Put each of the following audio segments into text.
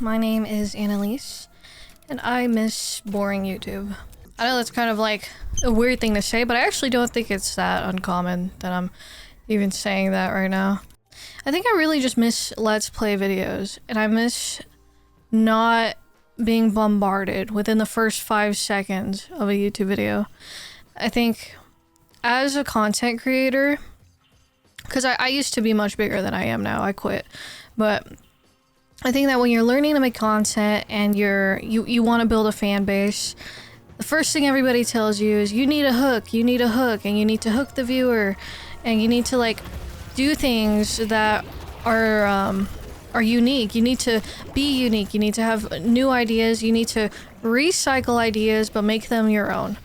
my name is Annalise, and I miss boring YouTube. I know that's kind of like a weird thing to say, but I actually don't think it's that uncommon that I'm even saying that right now. I think I really just miss Let's Play videos, and I miss not being bombarded within the first 5 seconds of a YouTube video. I think as a content creator, because I used to be much bigger than I am now, I quit, but I think that when you're learning to make content and you want to build a fan base, the first thing everybody tells you is you need a hook, and you need to hook the viewer, and you need to like do things that are unique. You need to be unique. You need to have new ideas. You need to recycle ideas, but make them your own.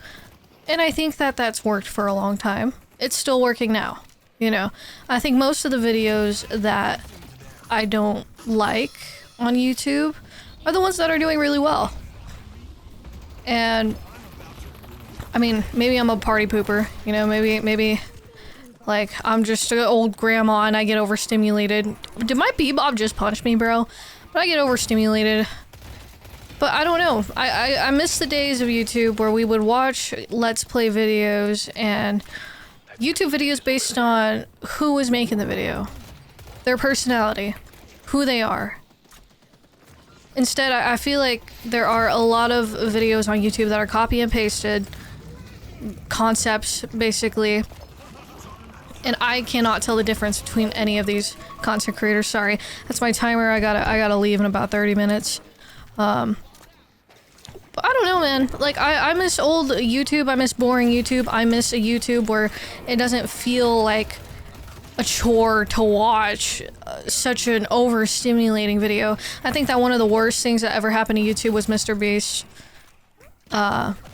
And I think that that's worked for a long time. It's still working now. You know, I think most of the videos that I don't like on YouTube are the ones that are doing really well. And I mean, maybe I'm a party pooper, you know, maybe like I'm just an old grandma and I get overstimulated. Did my Bebop just punch me, bro? But I get overstimulated. But I don't know. I miss the days of YouTube where we would watch Let's Play videos and YouTube videos based on who was making the video, their personality, who they are. Instead, I feel like there are a lot of videos on YouTube that are copy and pasted concepts, basically. And I cannot tell the difference between any of these content creators. Sorry, that's my timer. I gotta leave in about 30 minutes. But I don't know, man. Like, I miss old YouTube. I miss boring YouTube. I miss a YouTube where it doesn't feel like a chore to watch such an overstimulating video. I think that one of the worst things that ever happened to YouTube was Mr. Beast.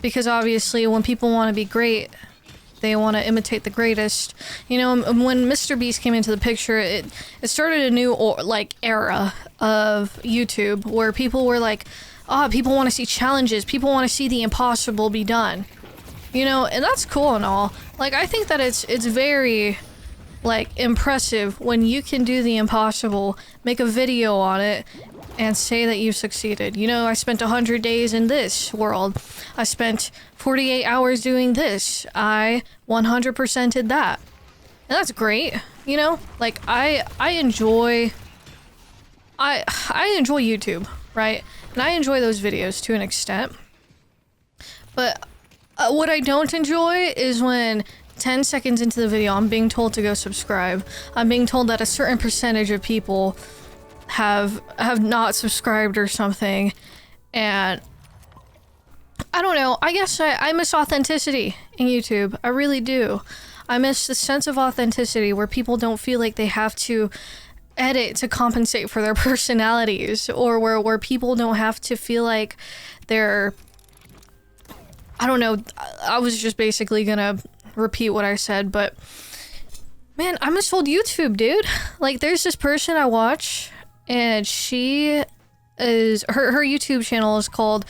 Because obviously when people want to be great, they want to imitate the greatest. You know, when Mr. Beast came into the picture, it started a new era of YouTube where people were like, people want to see challenges, people want to see the impossible be done. You know, and that's cool and all. Like, I think that it's very like impressive when you can do the impossible, make a video on it, and say that you've succeeded. You know, I spent 100 days in this world. I spent 48 hours doing this. I 100%ed that. And that's great, you know? Like, I enjoy YouTube, right? And I enjoy those videos to an extent. But what I don't enjoy is when 10 seconds into the video, I'm being told to go subscribe. I'm being told that a certain percentage of people have not subscribed or something. And I don't know. I guess I miss authenticity in YouTube. I really do. I miss the sense of authenticity where people don't feel like they have to edit to compensate for their personalities, or where people don't have to feel like they're... I don't know. I was just basically gonna repeat what I said, but man, I miss old YouTube, dude. Like, there's this person I watch, and she is her YouTube channel is called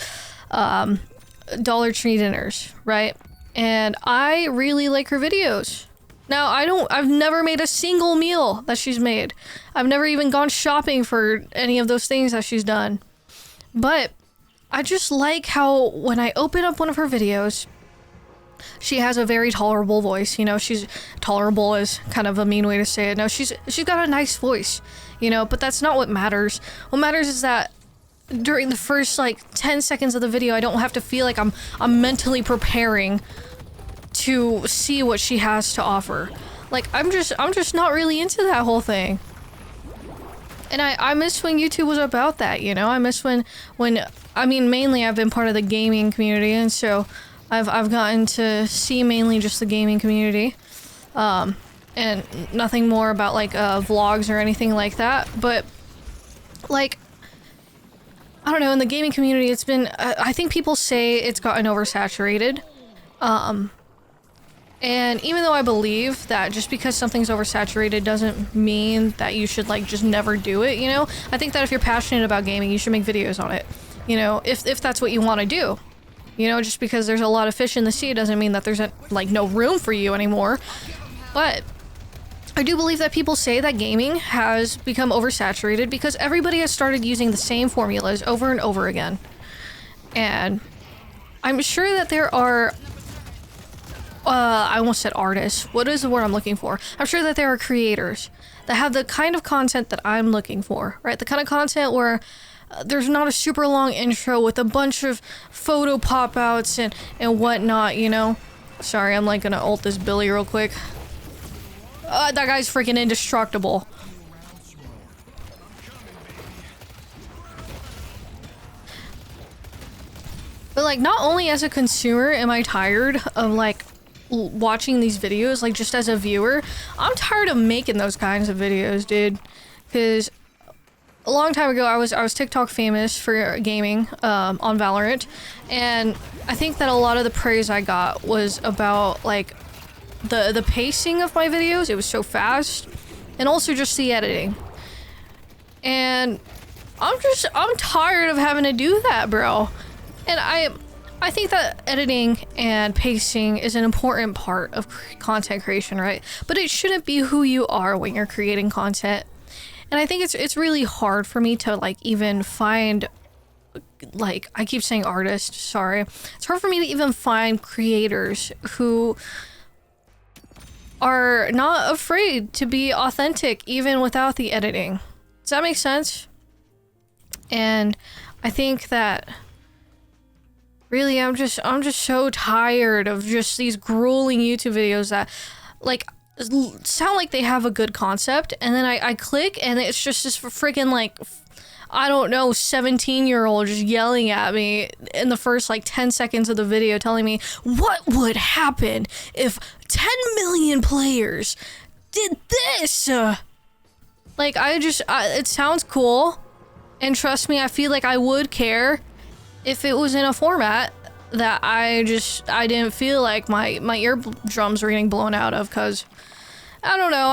Dollar Tree Dinners, right? And I really like her videos. Now, I've never made a single meal that she's made. I've never even gone shopping for any of those things that she's done. But I just like how when I open up one of her videos, she has a very tolerable voice. You know, she's tolerable is kind of a mean way to say it. No, she's got a nice voice, you know, but that's not what matters. What matters is that during the first like 10 seconds of the video, I don't have to feel like I'm mentally preparing to see what she has to offer. Like, I'm just not really into that whole thing. And I miss when YouTube was about that, you know? I miss when I mean, mainly I've been part of the gaming community, and so I've gotten to see mainly just the gaming community. And nothing more about like vlogs or anything like that. But like, I don't know, in the gaming community it's been I think people say it's gotten oversaturated. And even though I believe that just because something's oversaturated doesn't mean that you should like just never do it, you know? I think that if you're passionate about gaming, you should make videos on it. You know, if that's what you want to do. You know, just because there's a lot of fish in the sea doesn't mean that there's like no room for you anymore. But I do believe that people say that gaming has become oversaturated because everybody has started using the same formulas over and over again. And I'm sure that there are, I almost said artists. What is the word I'm looking for? I'm sure that there are creators that have the kind of content that I'm looking for, right? The kind of content where there's not a super long intro with a bunch of photo pop-outs and whatnot, you know? Sorry, I'm like gonna ult this Billy real quick. That guy's freaking indestructible. But like, not only as a consumer am I tired of like watching these videos, like just as a viewer, I'm tired of making those kinds of videos, dude. Because a long time ago, I was TikTok famous for gaming on Valorant, and I think that a lot of the praise I got was about like the pacing of my videos. It was so fast, and also just the editing. And I'm tired of having to do that, bro. And I think that editing and pacing is an important part of content creation, right? But it shouldn't be who you are when you're creating content. And I think it's really hard for me to like even find, like, I keep saying artists, sorry. It's hard for me to even find creators who are not afraid to be authentic even without the editing. Does that make sense? And I think that really I'm just so tired of just these grueling YouTube videos that like sound like they have a good concept, and then I click and it's just this freaking like, I don't know, 17-year-old just yelling at me in the first like 10 seconds of the video telling me what would happen if 10 million players did this. Like, it sounds cool, and trust me, I feel like I would care if it was in a format that I didn't feel like my eardrums were getting blown out of, because I don't know,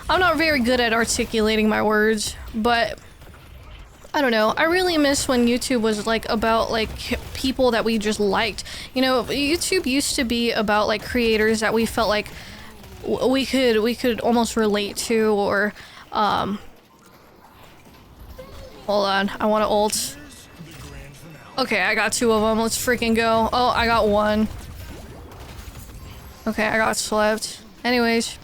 I'm not very good at articulating my words, but I don't know. I really miss when YouTube was like about like people that we just liked. You know, YouTube used to be about like creators that we felt like we could almost relate to, or hold on, I want to ult. Okay, I got 2 of them. Let's freaking go. Oh, I got 1. Okay, I got slept. Anyways,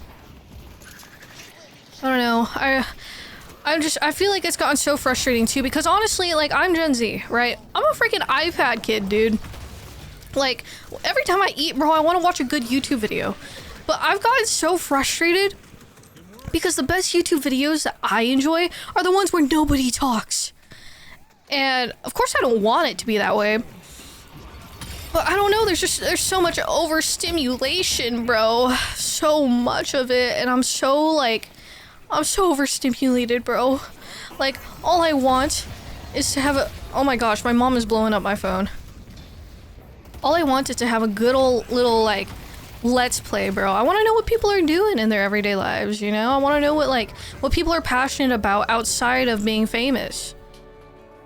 I don't know. I feel like it's gotten so frustrating too, because honestly, like, I'm Gen Z, right? I'm a freaking iPad kid, dude. Like, every time I eat, bro, I want to watch a good YouTube video. But I've gotten so frustrated because the best YouTube videos that I enjoy are the ones where nobody talks. And of course I don't want it to be that way, but I don't know, there's so much overstimulation, bro. So much of it, and I'm so overstimulated, bro. Like, all I want is to have oh my gosh, my mom is blowing up my phone. All I want is to have a good old little, like, let's play, bro. I want to know what people are doing in their everyday lives, you know? I want to know what people are passionate about outside of being famous.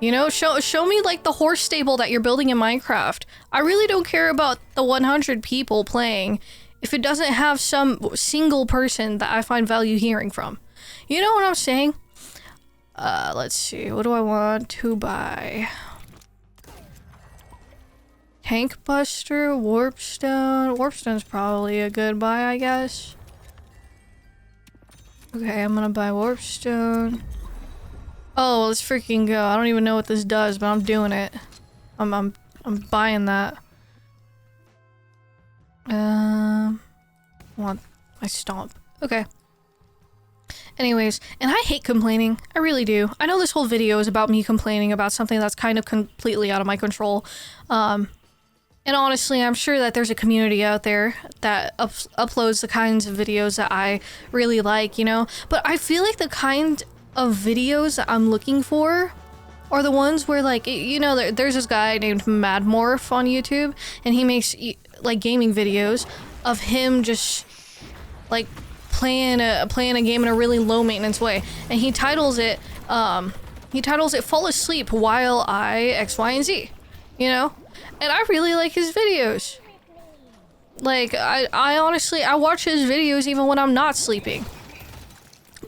You know, show me like the horse stable that you're building in Minecraft. I really don't care about the 100 people playing if it doesn't have some single person that I find value hearing from. You know what I'm saying? Let's see. What do I want to buy? Tank Buster, Warpstone. Warpstone's probably a good buy, I guess. Okay, I'm gonna buy Warpstone. Oh, let's freaking go. I don't even know what this does, but I'm doing it. I'm buying that. Want my stomp. Okay. Anyways, and I hate complaining. I really do. I know this whole video is about me complaining about something that's kind of completely out of my control. And honestly, I'm sure that there's a community out there that uploads the kinds of videos that I really like, you know? But I feel like the kind of videos that I'm looking for are the ones where, like, you know, there's this guy named Madmorph on YouTube, and he makes like gaming videos of him just like playing a game in a really low maintenance way, and he titles it Fall Asleep While I X, Y, and Z, you know? And I really like his videos. Like, I honestly, I watch his videos even when I'm not sleeping.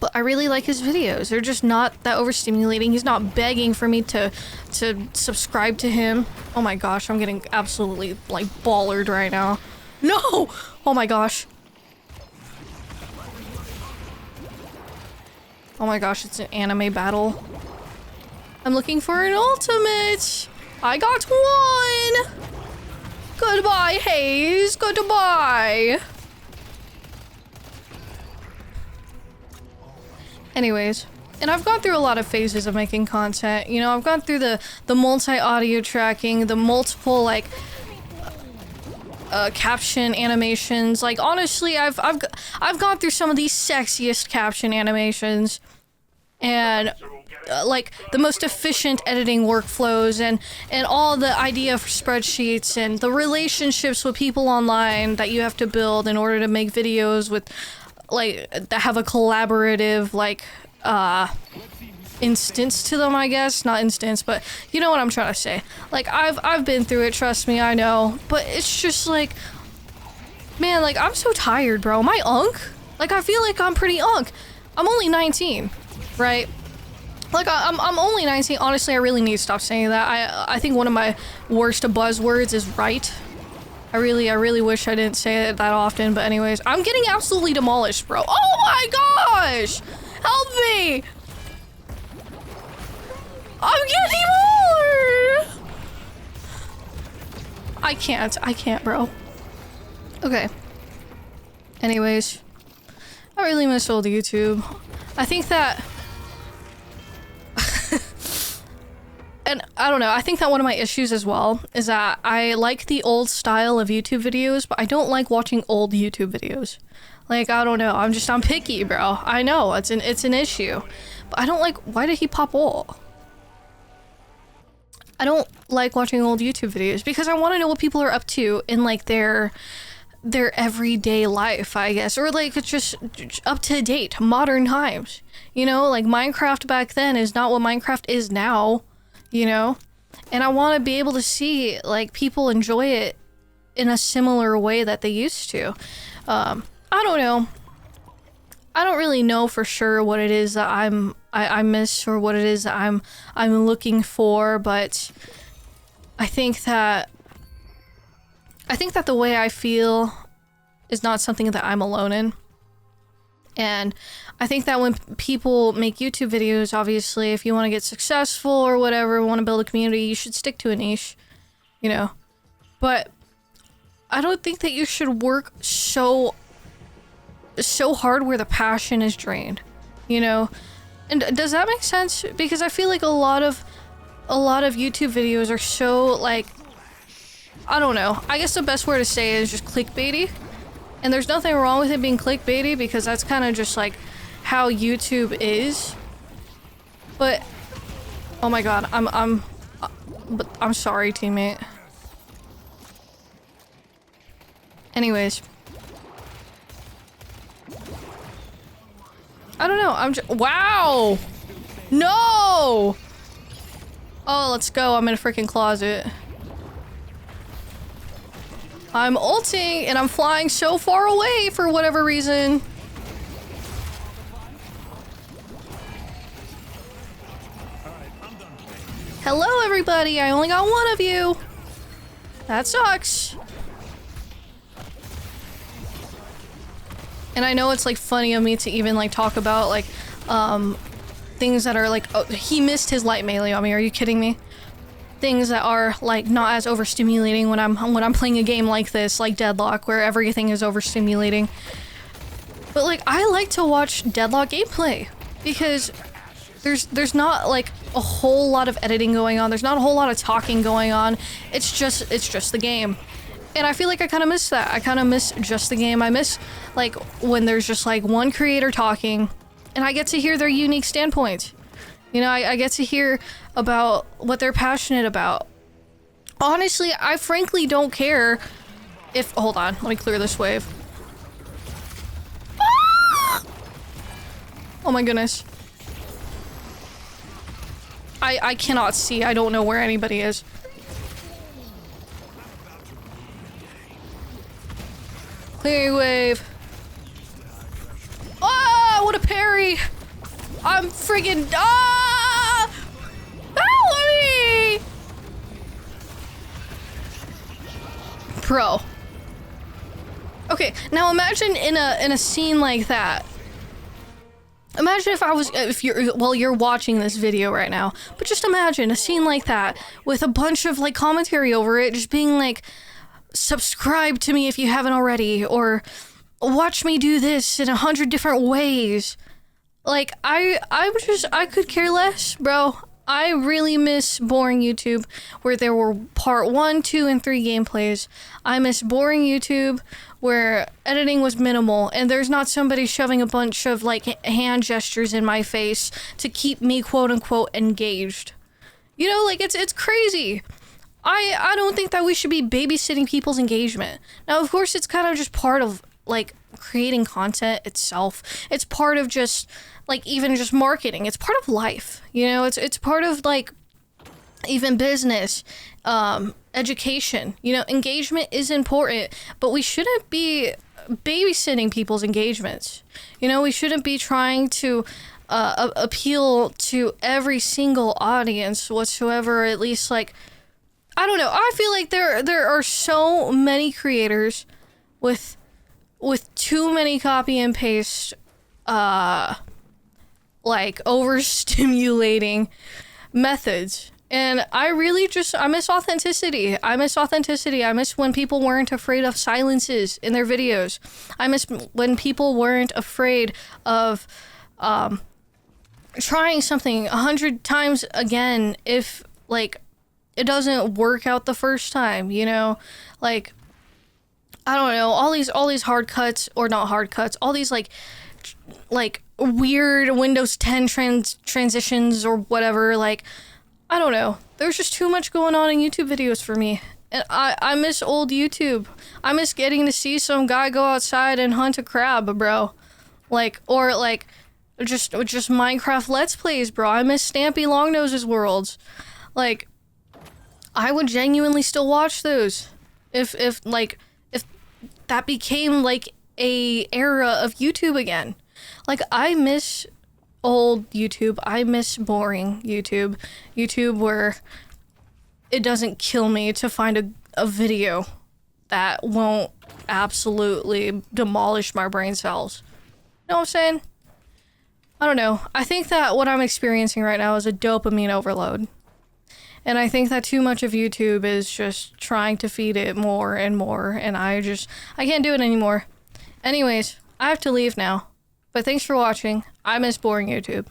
But I really like his videos. They're just not that overstimulating. He's not begging for me to subscribe to him. Oh my gosh, I'm getting absolutely like ballered right now. No! Oh my gosh. Oh my gosh, it's an anime battle. I'm looking for an ultimate. I got one. Goodbye, Hayes. Goodbye. Anyways, and I've gone through a lot of phases of making content. You know, I've gone through the multi-audio tracking, the multiple like caption animations. Like honestly, I've gone through some of the sexiest caption animations, and like the most efficient editing workflows, and all the idea for spreadsheets and the relationships with people online that you have to build in order to make videos with like that have a collaborative like instance to them, I guess. Not instance, but you know what I'm trying to say. Like I've been through it, trust me, I know. But it's just like, man, like I'm so tired, bro. Am I unk? Like I feel like I'm pretty unk. I'm only 19, right? Like I'm only 19. Honestly, I really need to stop saying that. I think one of my worst buzzwords is right. I really wish I didn't say it that often, but anyways, I'm getting absolutely demolished, bro. Oh my gosh! Help me! I'm getting demolished! I can't, bro. Okay. Anyways, I really miss old YouTube. I think that... And I don't know, I think that one of my issues as well is that I like the old style of YouTube videos, but I don't like watching old YouTube videos. Like, I don't know, I'm picky, bro. I know, it's an issue. But I don't like, why did he pop all? I don't like watching old YouTube videos because I want to know what people are up to in like their everyday life, I guess. Or like, it's just up to date, modern times. You know, like Minecraft back then is not what Minecraft is now. You know, and I want to be able to see like people enjoy it in a similar way that they used to. I don't know. I don't really know for sure what it is that I miss or what it is that I'm looking for, but I think that the way I feel is not something that I'm alone in. And I think that when people make YouTube videos, obviously, if you want to get successful or whatever, want to build a community, you should stick to a niche, you know. But I don't think that you should work so hard where the passion is drained, you know. And does that make sense? Because I feel like a lot of YouTube videos are so like, I don't know. I guess the best word to say is just clickbaity. And there's nothing wrong with it being clickbaity because that's kind of just like how YouTube is. But oh my god, I'm sorry, teammate. Anyways, I don't know. Wow. No. Oh, let's go. I'm in a freaking closet. I'm ulting and I'm flying so far away for whatever reason. Hello everybody, I only got one of you. That sucks. And I know it's like funny of me to even like talk about like things that are like, oh, he missed his light melee on me, are you kidding me? Things that are like not as overstimulating when I'm playing a game like this, like Deadlock, where everything is overstimulating. But like I like to watch Deadlock gameplay because there's not like a whole lot of editing going on. There's not a whole lot of talking going on. It's just the game. And I feel like I kind of miss that. I kind of miss just the game. I miss like when there's just like one creator talking and I get to hear their unique standpoint. You know, I get to hear about what they're passionate about. Honestly, I frankly don't care if... Hold on, let me clear this wave. Ah! Oh my goodness. I cannot see. I don't know where anybody is. Clearing wave. Ah, what a parry! sorry. I'm friggin' help me! Bro. Okay, now imagine in a scene like that. Imagine if you're watching this video right now, but just imagine a scene like that with a bunch of like commentary over it, just being like, subscribe to me if you haven't already, or watch me do this in 100 different ways. Like, I could care less, bro. I really miss boring YouTube where there were part 1, 2, and 3 gameplays. I miss boring YouTube where editing was minimal and there's not somebody shoving a bunch of like hand gestures in my face to keep me quote unquote engaged. You know, like it's crazy. I don't think that we should be babysitting people's engagement. Now, of course, it's kind of just part of like creating content itself. It's part of just like even just marketing. It's part of life. You know, it's part of like even business, education. You know, engagement is important, but we shouldn't be babysitting people's engagements. You know, we shouldn't be trying to appeal to every single audience whatsoever. At least like, I don't know. I feel like there are so many creators with too many copy and paste, like overstimulating methods. And I miss authenticity. I miss when people weren't afraid of silences in their videos. I miss when people weren't afraid of trying something 100 times again if like it doesn't work out the first time, you know? Like, I don't know, all these hard cuts, or not hard cuts, all these like weird Windows 10 transitions or whatever. Like, I don't know. There's just too much going on in YouTube videos for me. And I miss old YouTube. I miss getting to see some guy go outside and hunt a crab, bro. Like, or like just Minecraft Let's Plays, bro. I miss Stampy Longnose's worlds. Like, I would genuinely still watch those if that became like a era of YouTube again. Like, I miss old YouTube. I miss boring YouTube. YouTube where it doesn't kill me to find a video that won't absolutely demolish my brain cells. You know what I'm saying? I don't know. I think that what I'm experiencing right now is a dopamine overload. And I think that too much of YouTube is just trying to feed it more and more, and I can't do it anymore. Anyways, I have to leave now. But thanks for watching. I miss boring YouTube.